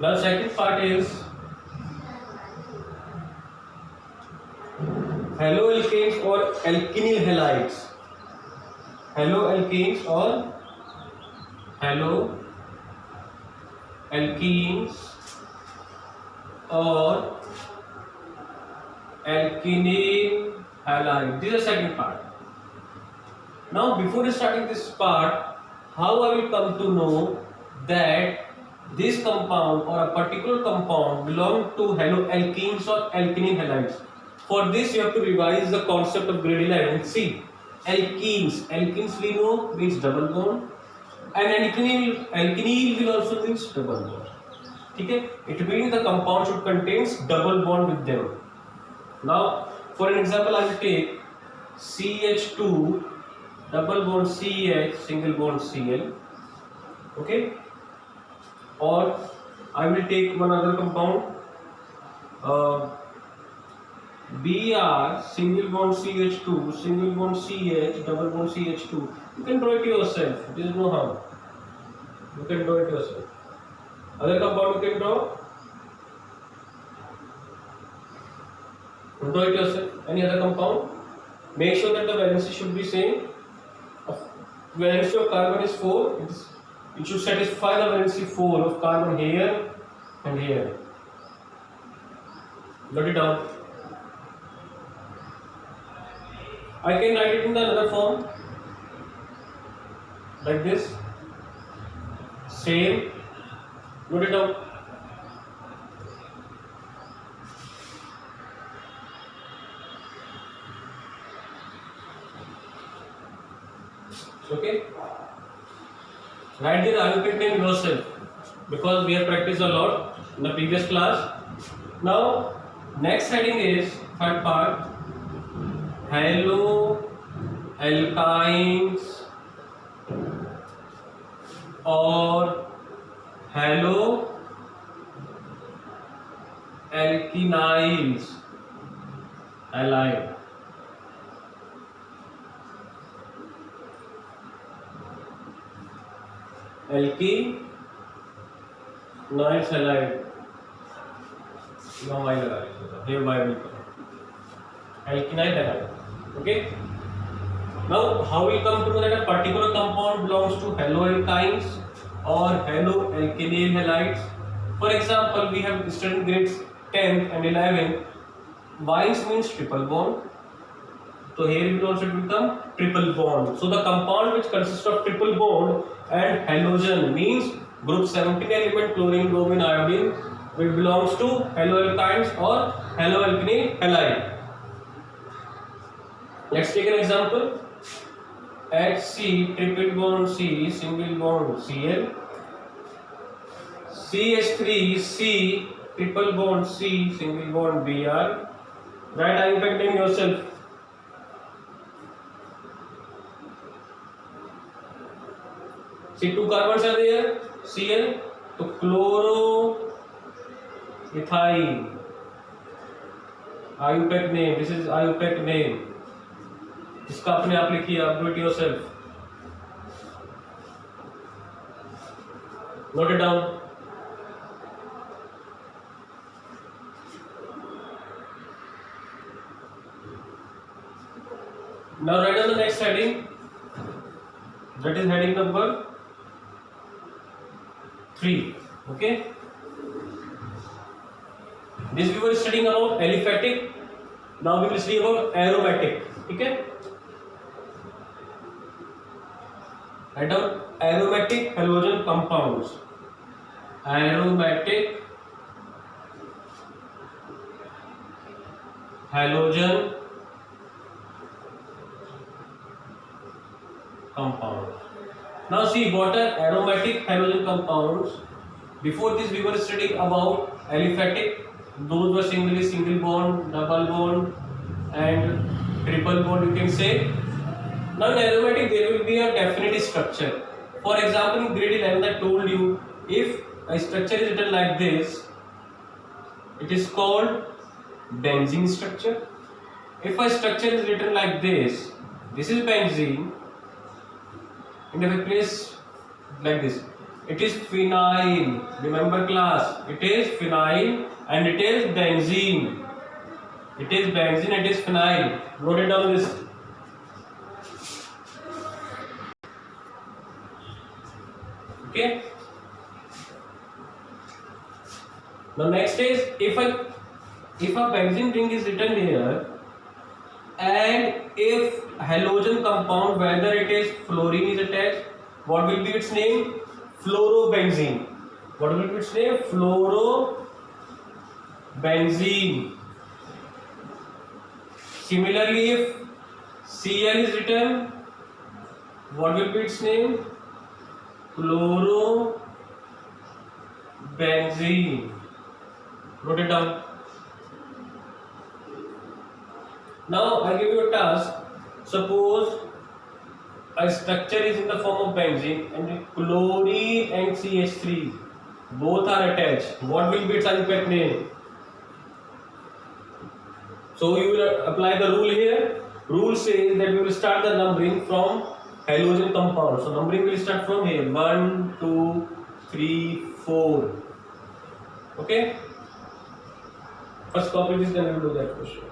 Now second part is haloalkanes or alkenyl halides. Haloalkanes or haloalkenes or alkenyl halide. This is the second part. Now before starting this part, how I will come to know that this compound or a particular compound belong to haloalkenes or alkenyl halides. For this you have to revise the concept of grade 11. See, alkenes we know means double bond, and alkenyl will also means double bond. Okay, it means the compound should contains double bond with them. Now for an example, I will take CH2 double bond CH single bond Cl. Okay, or I will take one other compound Br single bond CH2 single bond CH double bond CH2. You can draw it yourself. There is no harm. You can draw it yourself. Other compound you can draw. Draw it yourself. Any other compound. Make sure that the valency should be same. Valency of carbon is 4. It should satisfy the valency 4 of carbon here and here. Note it down. I can write it in the another form like this. Same. Note it down. Okay. Write the alphabet name yourself because we have practiced a lot in the previous class. Now next heading is third part. Haloalkynes or haloalkenyls halide. Alkenyls halide. यहाँ y लगा लीजिएगा. Here y will come. Alkenyl halide. Okay. Now, how we come to know that a particular compound belongs to haloalkynes or haloalkenyl halides? For example, we have studied grades 10 and 11. Wines means triple bond. So here it will also become triple bond. So the compound which consists of triple bond and halogen means group 17 element chlorine, bromine, iodine, which belongs to haloalkynes or haloalkenyl halide. Let's take an example. HC triple bond C single bond Cl. CH3C triple bond C single bond Br. Write impact name yourself. See, two carbons are there. Cl. So chloroethyl. IUPAC name. This is IUPAC name. इसका अपने आप लिखिए. आप do it yourself. Note it down. Now write down the next heading. That is heading number 3. Okay. This we were studying about aliphatic. Now we will study about aromatic. Okay. Write down aromatic halogen compounds. Aromatic halogen compound. Now see, what are aromatic halogen compounds? Before this we were studying about aliphatic. Those were single bond, double bond and triple bond, you can say. Now in aromatic there will be a definite structure. For example, in grade 11 I told you, if a structure is written like this, it is called benzene structure. If a structure is written like this is benzene, and if I place like this, It is phenyl. Remember class, it is phenyl and it is benzene. It is benzene, it is phenyl. Note it down this. Okay. Now next is, if a benzene ring is written here, and if halogen compound, whether it is fluorine is attached, what will be its name? Fluorobenzene. What will be its name? Fluorobenzene. Similarly, if Cl is written, what will be its name? Chlorobenzene. Note it down. Now I give you a task. Suppose a structure is in the form of benzene and chlorine and CH3 both are attached. What will be its impact name? So you will apply the rule here. Rule says that we will start the numbering from halogen compound. So numbering will start from here. 1, 2, 3, 4. Okay. First copy this, then we will do that question.